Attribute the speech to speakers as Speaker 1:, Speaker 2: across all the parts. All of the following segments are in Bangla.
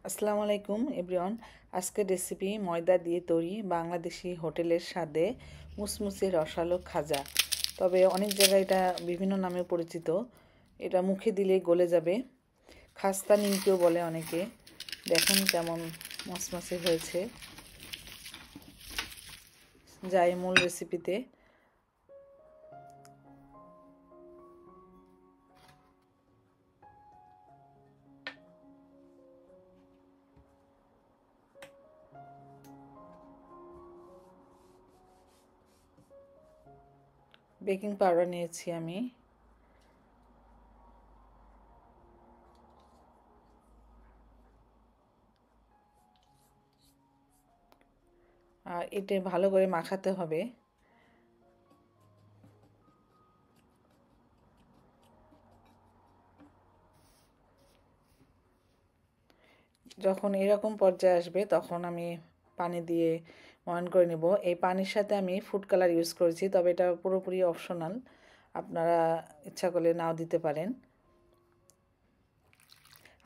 Speaker 1: আসসালামু আলাইকুম এভরিওয়ান। আজকের রেসিপি ময়দা দিয়ে তৈরি বাংলাদেশি হোটেলের স্বাদে মুসমুসে রসালো খাজা। তবে অনেক জায়গায় এটা বিভিন্ন নামে পরিচিত। এটা মুখে দিলে গলে যাবে। খাস্তা নিমকিও বলে অনেকে। দেখুন কেমন মসমসে হয়েছে। যাই মূল রেসিপিতে। বেকিং পাউডার নিয়েছি আমি। আর এটা ভালো করে মাখাতে হবে। যখন এরকম পর্যায়ে আসবে তখন আমি পানি দিয়ে ময়ান করে নেব। এই পানির সাথে আমি ফুড কালার ইউজ করেছি, তবে এটা পুরোপুরি অপশনাল, আপনারা ইচ্ছা করলে নাও দিতে পারেন।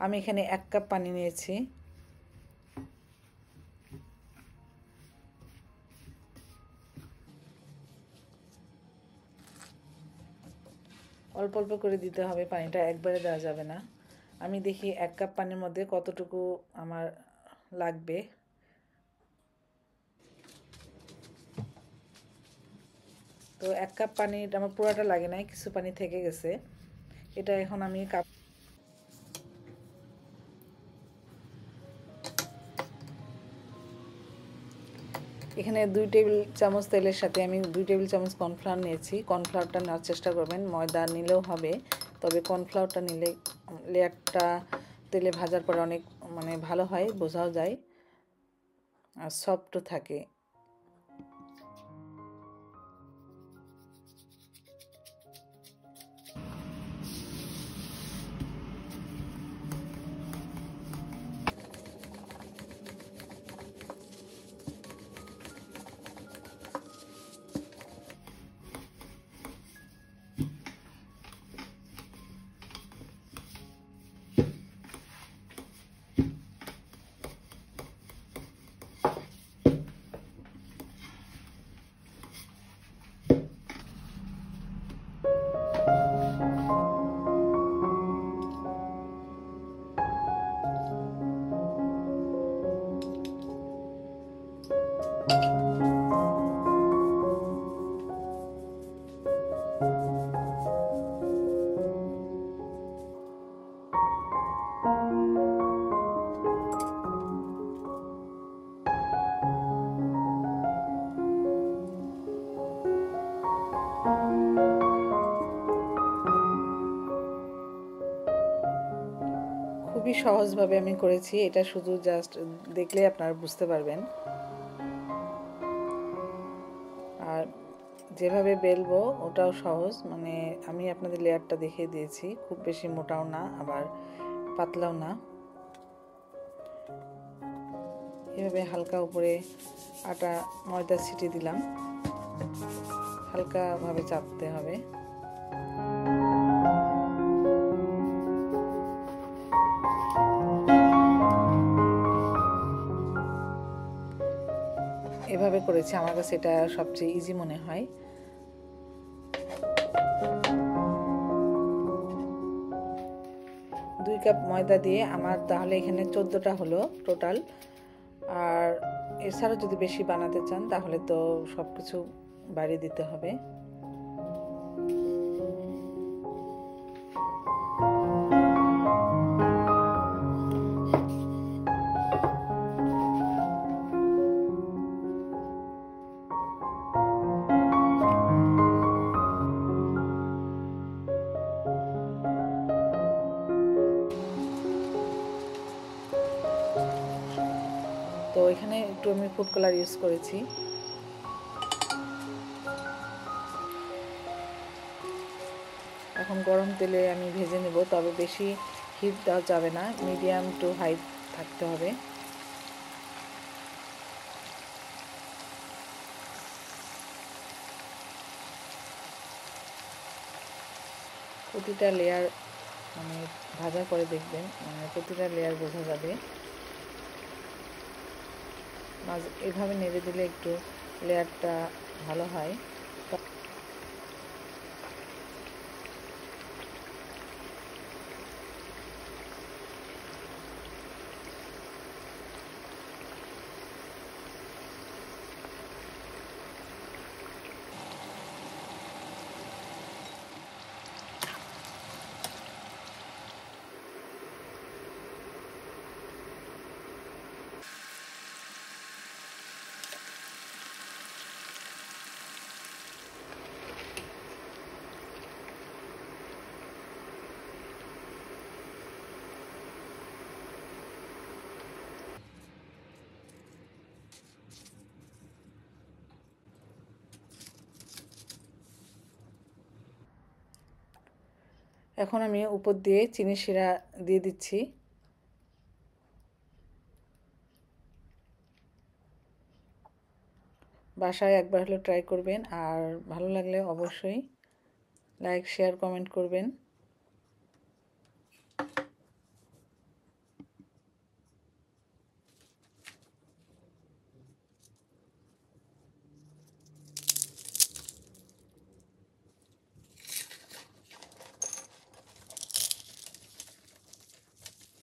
Speaker 1: আমি এখানে 1 কাপ পানি নিয়েছি। অল্প অল্প করে দিতে হবে, পানিটা একবারে দেওয়া যাবে না। আমি দেখি 1 কাপ পানির মধ্যে কতটুকু আমার লাগবে। তো 1 কাপ পানি আমার পুরোটা লাগে নাই, কিছু পানি থেকে গেছে। এটা এখন আমি এখানে 2 টেবিল চামচ তেলের সাথে আমি 2 টেবিল চামচ কর্নফ্লাওয়ার নিয়েছি। কর্নফ্লাওয়ারটা নেওয়ার চেষ্টা করবেন, ময়দা নিলেও হবে, তবে কর্নফ্লাওয়ারটা নিলে লেয়ারটা তেলে ভাজার পরে অনেক ভালো হয়, বোঝাও যায় আর সফটও থাকে। খুবই সহজভাবে আমি করেছি, এটা শুধু জাস্ট দেখলে আপনারা বুঝতে পারবেন। আর যেভাবে বেলবো ওটাও সহজ, আমি আপনাদের লেয়ারটা দেখিয়ে দিয়েছি, খুব বেশি মোটাও না আবার পাতলাও না। এভাবে হালকা উপরে আটা ময়দা ছিটিয়ে দিলাম, হালকাভাবে চাপতে হবে। এভাবে করেছি, আমার কাছে এটা সবচেয়ে ইজি মনে হয়। দুই কাপ ময়দা দিয়ে আমার তাহলে এখানে 14টা হলো টোটাল। আর এছাড়াও যদি বেশি বানাতে চান তাহলে তো সব কিছু বাড়িয়ে দিতে হবে। তো এখানে একটু আমি ফুড কালার ইউজ করেছি। এখন গরম তেলে আমি ভেজে নেব, তবে বেশি হিট দেওয়া যাবে না, মিডিয়াম টু হাই থাকতে হবে। প্রতিটা লেয়ার ভাজার পরে দেখবেন প্রতিটা লেয়ার বোঝা যাবে এভাবে নেড়ে দিলে একটু লেয়ারটা ভালো হয়। এখন আমি উপর দিয়ে চিনি শিরা দিয়ে দিচ্ছি। বাসায় একবার হলেও ট্রাই করবেন, আর ভালো লাগলে অবশ্যই লাইক, শেয়ার, কমেন্ট করবেন।